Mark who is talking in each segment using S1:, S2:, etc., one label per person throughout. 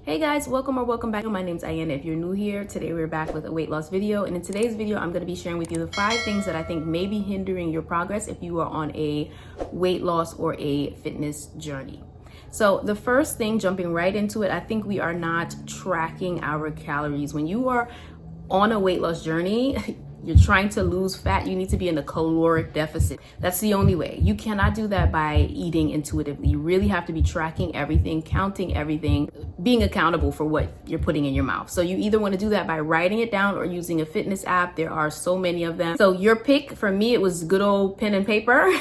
S1: Hey guys, welcome back. My name's Ayan. If you're new here, today we're back with a weight loss video. And in today's video, I'm going to be sharing with you the 5 things that I think may be hindering your progress if you are on a weight loss or a fitness journey. So the first thing, jumping right into it, I think we are not tracking our calories. When you are on a weight loss journey, you're trying to lose fat, you need to be in a caloric deficit. That's the only way. You cannot do that by eating intuitively. You really have to be tracking everything, counting everything, being accountable for what you're putting in your mouth. So you either want to do that by writing it down or using a fitness app. There are so many of them. So your pick, for me, it was good old pen and paper.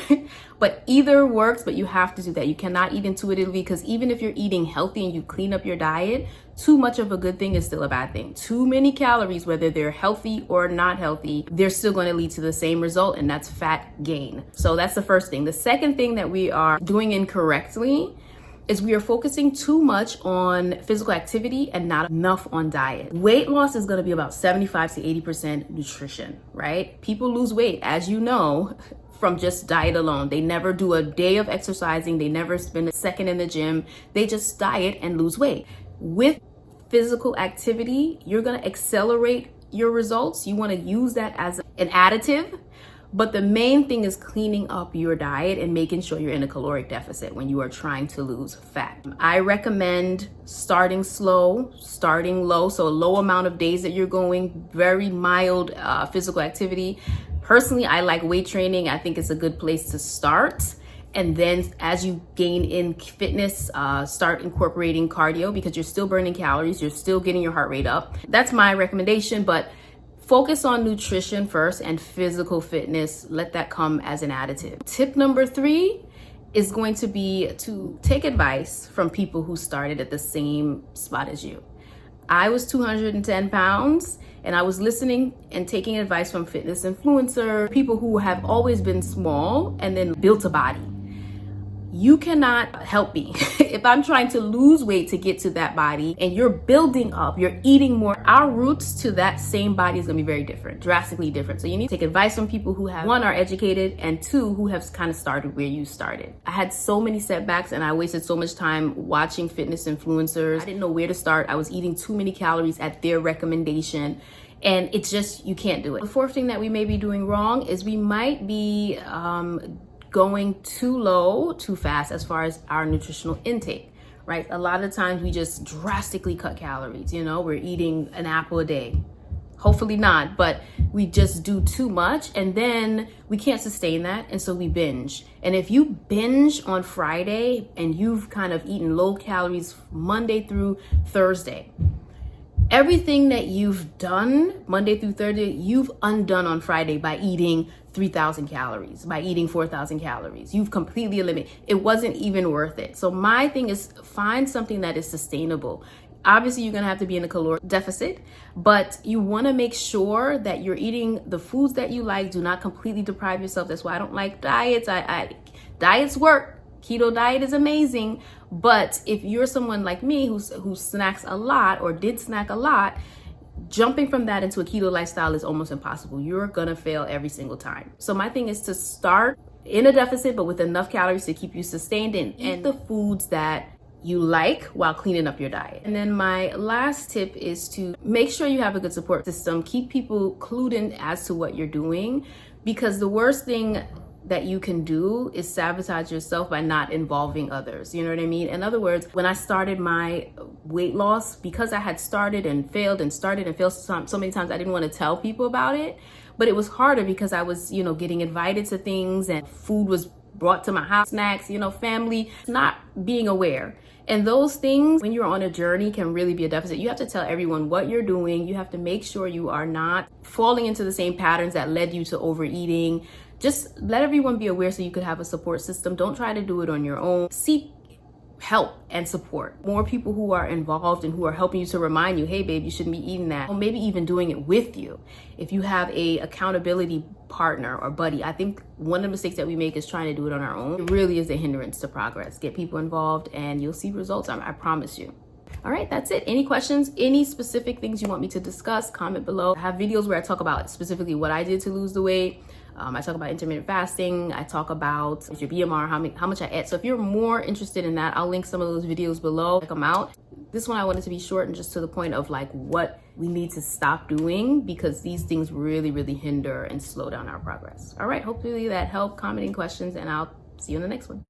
S1: But either works, but you have to do that. You cannot eat intuitively, because even if you're eating healthy and you clean up your diet, too much of a good thing is still a bad thing. Too many calories, whether they're healthy or not healthy, they're still going to lead to the same result, and that's fat gain. So that's the first thing. The second thing that we are doing incorrectly is we are focusing too much on physical activity and not enough on diet. Weight loss is going to be about 75 to 80% nutrition, right? People lose weight, as you know, from just diet alone. They never do a day of exercising. They never spend a second in the gym. They just diet and lose weight. With physical activity, you're going to accelerate your results. You want to use that as an additive. But the main thing is cleaning up your diet and making sure you're in a caloric deficit when you are trying to lose fat. I recommend starting slow, starting low. So a low amount of days that you're going, very mild physical activity. Personally, I like weight training. I think it's a good place to start. And then as you gain in fitness, start incorporating cardio, because you're still burning calories. You're still getting your heart rate up. That's my recommendation, but focus on nutrition first and physical fitness. Let that come as an additive. Tip number 3 is going to be to take advice from people who started at the same spot as you. I was 210 pounds and I was listening and taking advice from fitness influencers, people who have always been small and then built a body. You cannot help me if I'm trying to lose weight to get to that body and you're building up, you're eating more. Our routes to that same body is gonna be very different, drastically different. So you need to take advice from people who have, 1, are educated, and 2, who have kind of started where you started. I had so many setbacks and I wasted so much time watching fitness influencers. I didn't know where to start. I was eating too many calories at their recommendation. And it's just, you can't do it. The 4th thing that we may be doing wrong is we might be going too low, too fast as far as our nutritional intake, right? A lot of times we just drastically cut calories. You know, we're eating an apple a day. Hopefully not, but we just do too much and then we can't sustain that. And so we binge. And if you binge on Friday and you've kind of eaten low calories Monday through Thursday, everything that you've done Monday through Thursday, you've undone on Friday by eating 3,000 calories, by eating 4,000 calories. You've completely eliminated. It wasn't even worth it. So my thing is, find something that is sustainable. Obviously, you're gonna have to be in a caloric deficit, but you wanna make sure that you're eating the foods that you like. Do not completely deprive yourself. That's why I don't like diets. Diets work. Keto diet is amazing. But if you're someone like me who snacks a lot or did snack a lot, jumping from that into a keto lifestyle is almost impossible. You're gonna fail every single time. So my thing is to start in a deficit, but with enough calories to keep you sustained, and eat the foods that you like while cleaning up your diet. And then my last tip is to make sure you have a good support system. Keep people clued in as to what you're doing, because the worst thing that you can do is sabotage yourself by not involving others. You know what I mean? In other words, when I started my weight loss, because I had started and failed and started and failed so many times, I didn't want to tell people about it. But it was harder because I was, getting invited to things and food was brought to my house, snacks, family, not being aware. And those things, when you're on a journey, can really be a deficit. You have to tell everyone what you're doing. You have to make sure you are not falling into the same patterns that led you to overeating. Just let everyone be aware so you could have a support system. Don't try to do it on your own. Seek help and support. More people who are involved and who are helping you to remind you, hey babe, you shouldn't be eating that. Or maybe even doing it with you. If you have a accountability partner or buddy, I think one of the mistakes that we make is trying to do it on our own. It really is a hindrance to progress. Get people involved and you'll see results. I promise you. All right, that's it. Any questions, any specific things you want me to discuss, comment below. I have videos where I talk about specifically what I did to lose the weight. I talk about intermittent fasting. I talk about your BMR, how much I ate. So if you're more interested in that, I'll link some of those videos below. Check them out. This one I wanted to be short and just to the point of like what we need to stop doing, because these things really, really hinder and slow down our progress. All right, hopefully that helped. Commenting questions, and I'll see you in the next one.